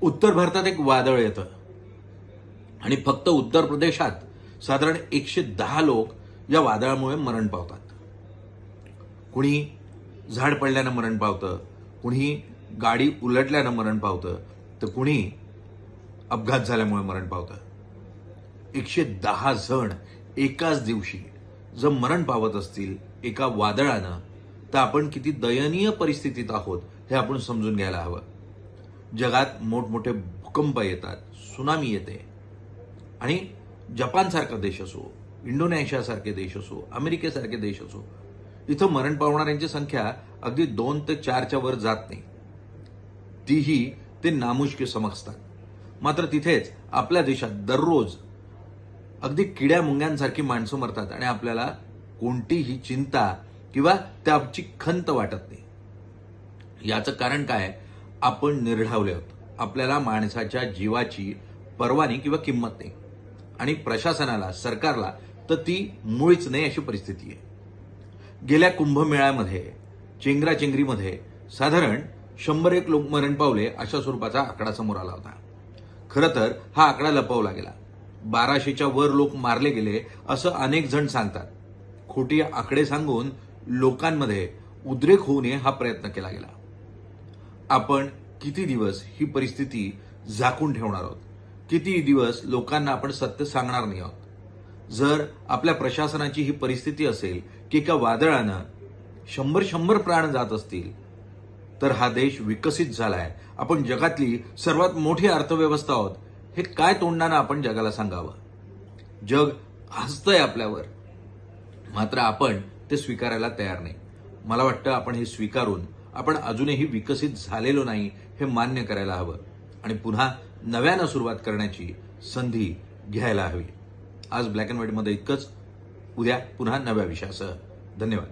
उत्तर भारतात एक वादळ येतं आणि फक्त उत्तर प्रदेशात साधारण 110 लोक या वादळामुळे मरण पावतात. कुणी झाड पडल्यानं मरण पावतं, कुणी गाडी उलटल्यानं मरण पावतं, तर कुणी अपघात झाल्यामुळे मरण पावतं. 110 जण एकाच दिवशी जर मरण पावत असतील एका वादळानं, तर आपण किती दयनीय परिस्थितीत आहोत हे आपण समजून घ्यायला हवं. जगात मोठमोठे भूकंप येतात, सुनामी येते आणि जपानसारखा देश असो, इंडोनेशियासारखे देश असो, अमेरिकेसारखे देश असो, इथं मरण पावणाऱ्यांची संख्या अगदी 2 ते 4च्या वर जात नाही. तीही ते नामुष्की समजतात. मात्र तिथेच आपल्या देशात दररोज अगदी किड्या मुंग्यांसारखी माणसं मरतात आणि आपल्याला कोणतीही चिंता किंवा त्याची खंत वाटत नाही. याचं कारण काय? आपण निर्ढावले आहोत. आपल्याला माणसाच्या जीवाची पर्वा नाही किंवा किंमत नाही आणि प्रशासनाला, सरकारला तर ती मुळीच नाही अशी परिस्थिती आहे. गेल्या कुंभमेळ्यामध्ये चेंगराचेंगरीमध्ये साधारण 101 लोक मरण पावले अशा स्वरूपाचा आकडा समोर आला होता. खरं तर हा आकडा लपवला गेला. 1200च्या वर लोक मारले गेले असं अनेक जण सांगतात. खोटी आकडे सांगून लोकांमध्ये उद्रेक होऊ नये हा प्रयत्न केला गेला. आपण किती दिवस ही परिस्थिती झाकून ठेवणार आहोत? किती दिवस लोकांना आपण सत्य सांगणार नाही आहोत? जर आपल्या प्रशासनाची ही परिस्थिती असेल की एका वादळानं 100 प्राण जात असतील, तर हा देश विकसित झालाय, आपण जगातली सर्वात मोठी अर्थव्यवस्था आहोत, हे काय तोंडानं आपण जगाला सांगावं? जग हसतंय आपल्यावर, मात्र आपण ते स्वीकारायला तयार नाही. मला वाटतं आपण हे स्वीकारून आपण अजूनही विकसित झालेलो नाही हे मान्य करायला हवं आणि पुन्हा नव्यानं सुरुवात करण्याची संधी घ्यायला हवी. आज ब्लॅक अँड व्हाईटमध्ये इतकंच. उद्या पुन्हा नव्या विषयासह. धन्यवाद.